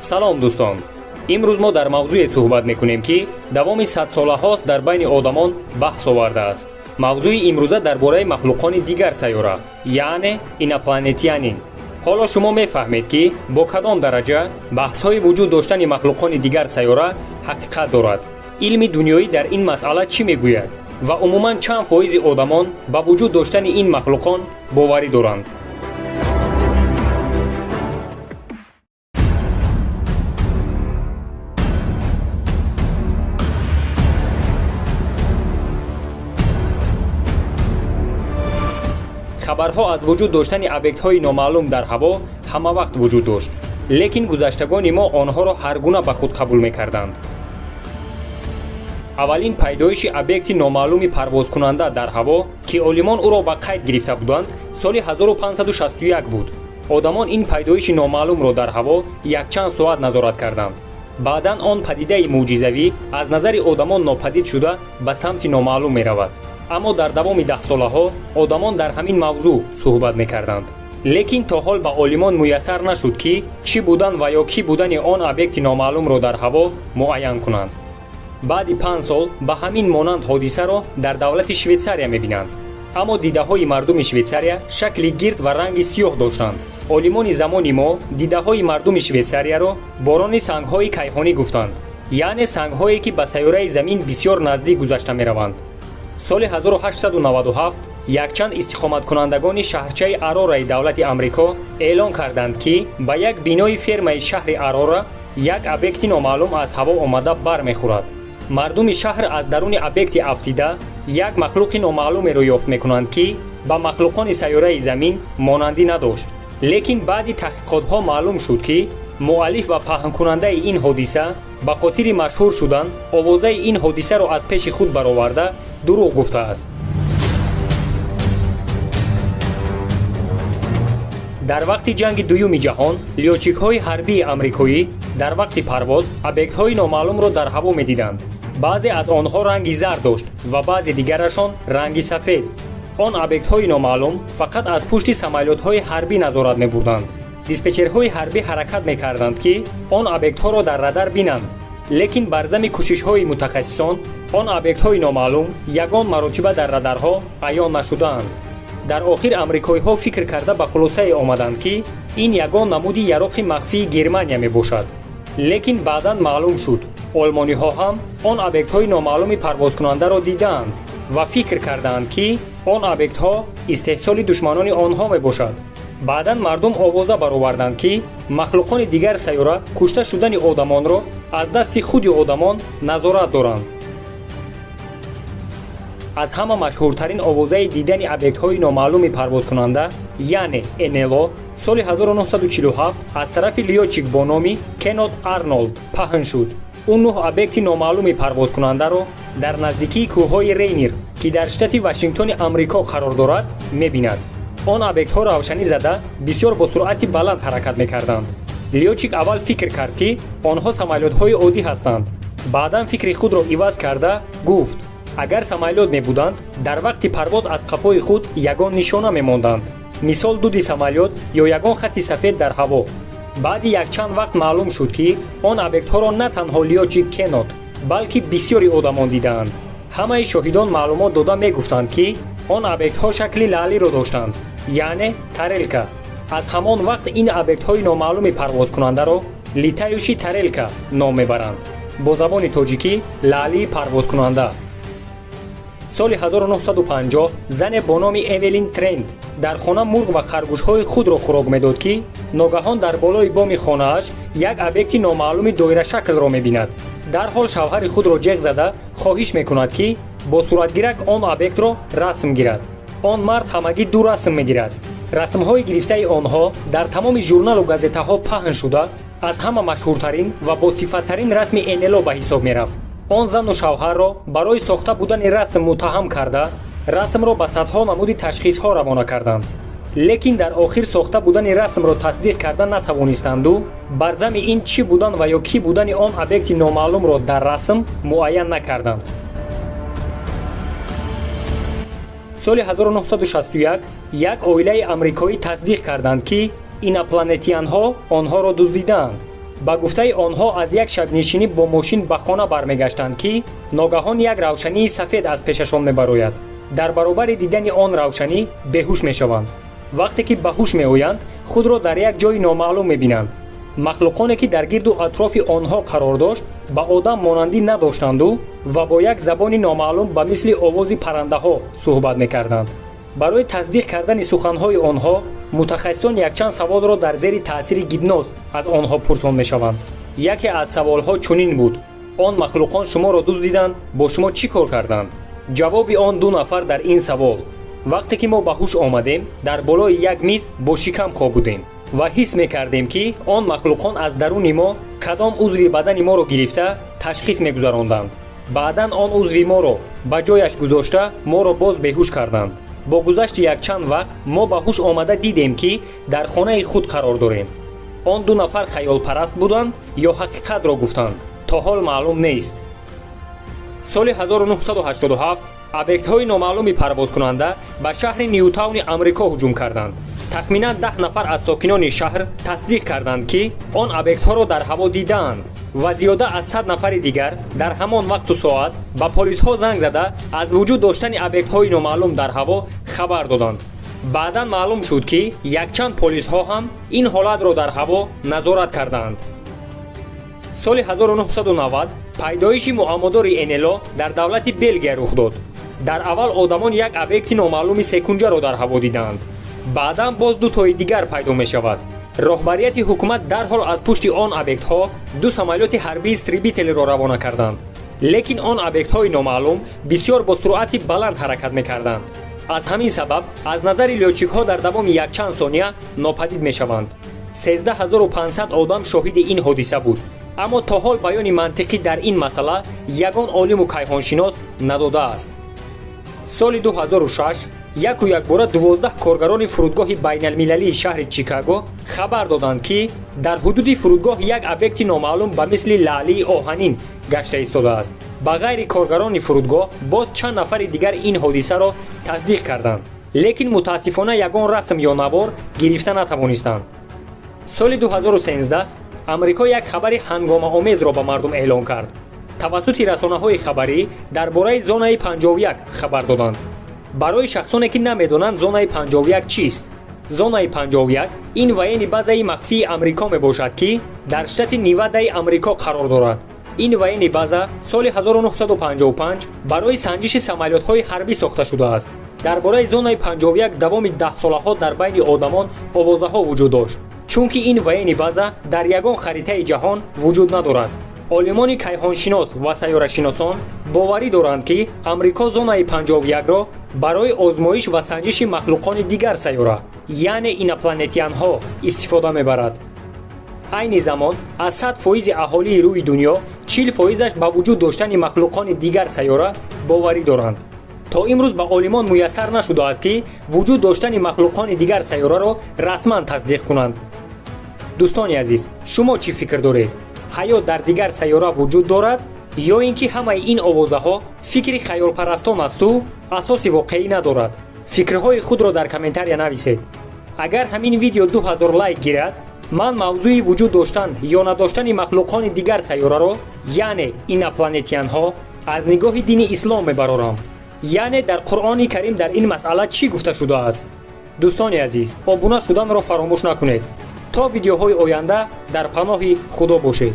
салом дӯстон, имрӯз мо дар мавзӯе суҳбат мекунем ки давоми садсолаҳост дар байни одамон баҳс овардааст. мавзӯи имрӯза дар бораи махлуқони дигар сайёра, яъне инопланетиянин. ҳоло шумо мефаҳмед ки бо кадом дараҷа баҳсҳои вуҷуд доштани махлуқони дигар сайёра ҳақиқат дорад. илми дунёӣ дар ин масъала чӣ мегӯяд ва умуман чанд фоизи одамон ба вуҷуд доштани ин махлуқон боварӣ доранд? хабарҳо аз вуҷуд доштани объектҳои номаълум дар ҳаво ҳамавақт вуҷуд дошт, лекин гузаштагони мо онҳоро ҳар гуна ба худ қабул мекарданд. аввалин пайдоиши объекти номаълуми парвозкунанда дар ҳаво ки олимон ӯро ба қайд гирифта буданд, соли 1561 буд. одамон ин пайдоиши номаълумро дар ҳаво якчанд соат назорат карданд. баъдан он падидаи мӯъҷизавӣ аз назари одамон нопадид шуда ба самти номаълум меравад. аммо дар давоми даҳсолаҳо одамон дар ҳамин мавзӯъ суҳбат мекарданд. лекин то ҳол ба олимон муяссар нашуд ки чӣ будан ва ё кӣ будани он объекти номаълумро дар ҳаво муайян кунанд. баъди 5 сол ба ҳамин монанд ҳодисаро дар давлати Швейтсария мебинанд. аммо дидаҳои мардуми Швейтсария шакли гирд ва ранги сиёҳ доштанд. олимони замони мо дидаҳои мардуми Швейтсарияро борони сангҳои кайҳонӣ гуфтанд, яъне сангҳое ки ба сайёраи замин бисёр наздик гузашта мераванд. соли 1897 якчанд истиқоматкунандагони шаҳрчаи Арораи давлати Амрико эълон карданд ки ба як бинои фермаи шаҳри Арора як объекти номаълум аз ҳаво омада бармехӯрад. мардуми шаҳр аз даруни объекти афтида як махлуқи номаълумеро ёфт мекунанд ки ба махлуқони сайёраи замин монандӣ надошт. лекин баъди таҳқиқотҳо маълум шуд ки муаллиф ва паҳнкунандаи ин ҳодиса ба хотири машҳур шудан овозаи ин ҳодисаро аз пеши худ бароварда дурӯғ гуфтааст. дар вақти ҷанги дуюми ҷаҳон лётчикҳои ҳарбии амрикоӣ дар вақти парвоз объектҳои номаълумро дар ҳаво медиданд. баъзе аз онҳо ранги зар дошт ва баъзе дигарашон ранги сафед. он объектҳои номаълум фақат аз пушти самолётҳои ҳарбӣ назорат мебурданд. диспетчерҳои ҳарбӣ ҳаракат мекарданд ки он объектҳоро дар радар бинанд, лекин бар зами кӯшишҳои мутахассисон он объектҳои номаълум ягон маротиба дар радарҳо аён нашудаанд. дар охир амрикоиҳо фикр карда ба хулосае омаданд ки ин ягон намуди яроқи махфии Германия мебошад. лекин баъдан маълум шуд олмониҳо ҳам он объектҳои номаълуми парвозкунандаро дидаанд ва фикр кардаанд ки он объектҳо истеҳсоли душманони онҳо мебошад. баъдан мардум овоза бароварданд ки махлуқони дигар сайёра кушта шудани одамонро аз дасти худи одамон назорат доранд. аз ҳама машҳуртарин овозаи дидани объектҳои номаълуми парвозкунанда, яъне НЛО, соли 1947 аз тарафи лётчик бо номи Кеннет Арнолд паҳн шуд. ӯ 9 объекти номаълуми парвозкунандаро дар наздикии кӯҳҳои Рейнир, ки дар штати Вашингтони Амрико қарор дорад, мебинад. он объектҳо равшанӣ зада бисёр бо суръати баланд ҳаракат мекарданд. лётчик аввал фикр кард ки онҳо самолётҳои оддӣ ҳастанд. баъдан фикри худро иваз карда гуфт: агар самолёт мебуданд, дар вақти парвоз аз қафои худ ягон нишона мемонданд, мисол дуди самолёт ё ягон хати сафед дар ҳаво. баъди якчанд вақт маълум шуд ки он объектҳоро на танҳо лётчик Кеннет, балки бисёри одамон дидаанд. ҳамаи шоҳидон маълумот дода мегуфтанд ки он объектҳо шакли лаълиро доштанд, яъне тарелка. аз ҳамон вақт ин объектҳои номаълуми парвозкунандаро летающий тарелка ном мебаранд, бо забони тоҷикӣ лаълии парвозкунанда. соли 1950 зане бо номи Эвелин Трент дар хона мурғ ва харгӯшҳои худро хӯрок медод ки ногаҳон дар болои боми хонааш як объекти номаълуми доирашаклро мебинад. дарҳол шавҳари худро ҷеғ зада хоҳиш мекунад ки бо суратгирак он объектро расм гирад. он мард ҳамагӣ 2 расм мегирад. расмҳои гирифтаи онҳо дар тамоми журналу газетаҳо паҳн шуда аз ҳама машҳуртарин ва босифаттарин расми НЛО ба ҳисоб мерафт. он зану шавҳарро барои сохта будани расм муттаҳам карда, расмро ба садҳо намуди ташхисҳо равона карданд. лекин дар охир сохта будани расмро тасдиқ карда натавонистанду бар зами ин чӣ будан ва ё кӣ будани он объекти номаълумро дар расм муайян накарданд. соли 1961 як оилаи амрикоӣ тасдиқ карданд ки инопланетиянҳо онҳоро дуздиданд. ба гуфтаи онҳо аз як шабнишинӣ бо мошин ба хона бармегаштанд ки ногаҳон як равшании сафед аз пешашон мебарояд. дар баробари дидани он равшанӣ беҳуш мешаванд. вақте ки ба ҳуш меоянд худро дар як ҷойи номаълум мебинанд. махлуқоне ки дар гирду атрофи онҳо қарор дошт ба одам монандӣ надоштанду ва бо як забони номаълум ба мисли овози паррандаҳо суҳбат мекарданд. барои тасдиқ кардани суханҳои онҳо мутахассисон якчанд саволро дар зери таъсири гипноз аз онҳо пурсон мешаванд. яке аз саволҳо чунин буд: он махлуқон шуморо дуздиданд, бо шумо чӣ кор карданд? ҷавоби он ду нафар дар ин савол: вақте ки мо ба ҳуш омадем, дар болои як миз бо шикам хоб будем ва ҳис мекардем ки он махлуқон аз даруни мо кадом узви бадани моро гирифта ташхис мегузаронданд. баъдан он узви моро ба ҷояш гузошта моро боз беҳуш карданд. бо гузашти якчанд вақт мо ба ҳуш омада дидем ки дар хонаи худ қарор дорем. он ду нафар хаёлпараст буданд ё ҳақиқатро гуфтанд, то ҳол маълум нест. соли 1987 объектҳои номаълуми парвозкунанда ба шаҳри ньютауни амрико ҳуҷум карданд. тахминан 10 нафар аз сокинони шаҳр тасдиқ карданд ки он объектҳоро дар ҳаво дидаанд ва зиёда аз 100 нафари дигар дар ҳамон вақту соат ба полисҳо занг зада аз вуҷуд доштани объектҳои номаълум дар ҳаво хабар доданд. баъдан маълум шуд ки якчанд полисҳо ҳам ин ҳолатро дар ҳаво назорат кардаанд. соли 1990 пайдоиши муаммодори НЛО дар давлати Белгия рух дод. дар аввал одамон як объекти номаълуми секунҷаро дар ҳаво диданд. баъдан боз дутои дигар пайдо мешавад. роҳбарияти ҳукумат дарҳол аз пушти он объектҳо ду самолёти ҳарбии истребителеро равона карданд. лекин он объектҳои номаълум бисёр бо суръати баланд ҳаракат мекарданд. аз ҳамин сабаб аз назари лётчикҳо дар давоми якчанд сония нопадид мешаванд. 13500 одам шоҳиди ин ҳодиса буд. аммо то ҳол баёни мантиқӣ дар ин масъала ягон олиму кайҳоншинос надодааст. соли 2006 яку якбора 12 коргарони фурудгоҳи байналмилалии шаҳри Чикаго хабар доданд ки дар ҳудуди фурудгоҳ як объекти номаълум ба мисли лаълии оҳанин гашта истодааст. ба ғайри коргарони фурудгоҳ боз чанд нафари дигар ин ҳодисаро тасдиқ карданд, лекин мутаассифона ягон расм ё навор гирифта натавонистанд. соли 2013 амрико як хабари ҳангомаомезро ба мардум эълон кард. тавассути расонаҳои хабарӣ дар бораи зонаи 51 хабар доданд. барои шахсоне ки намедонанд зонаи 51 чист, зонаи 51 ин ваени базаи махфии амрико мебошад ки дар штати Невадаи амрико қарор дорад. ин ваени база соли 1955 барои санҷиши самолётҳои ҳарбӣ сохта шудааст. дар бораи зонаи 51 давоми 10 солаҳо дар байни одамон овозаҳо вуҷуд дошт, чунки ин ваени база дар ягон харитаи ҷаҳон вуҷуд надорад. олимони кайҳоншинос ва сайёрашиносон боварӣ доранд ки амрико зонаи 51-ро барои озмоиш ва санҷиши махлуқони дигар сайёра, яъне инопланетянҳо истифода мебарад. айни замон аз 100% аҳолии рӯи дунё 40%аш ба вуҷуд доштани махлуқони дигар сайёра боварӣ доранд. то имрӯз ба олимон муяссар нашудааст ки вуҷуд доштани махлуқони дигар сайёраро расман тасдиқ кунанд. дӯстони азиз, шумо чӣ фикр доред? ҳаёт дар дигар сайёра вуҷуд дорад ё ин ки ҳамаи ин овозаҳо фикри хаёлпарастон асту асоси воқеӣ надорад? фикрҳои худро дар комментария нависед. агар ҳамин видео 2000 лайк гирад, ман мавзӯи вуҷуд доштан ё надоштани махлуқони дигар сайёраро, яъне инопланетянҳо, аз нигоҳи дини ислом мебарорам. яъне дар Қуръони Карим дар ин масъала чӣ гуфта шудааст? дӯстони азиз, обуна шуданро фаромӯш накунед. то видеоҳои оянда дар паноҳи худо бошед.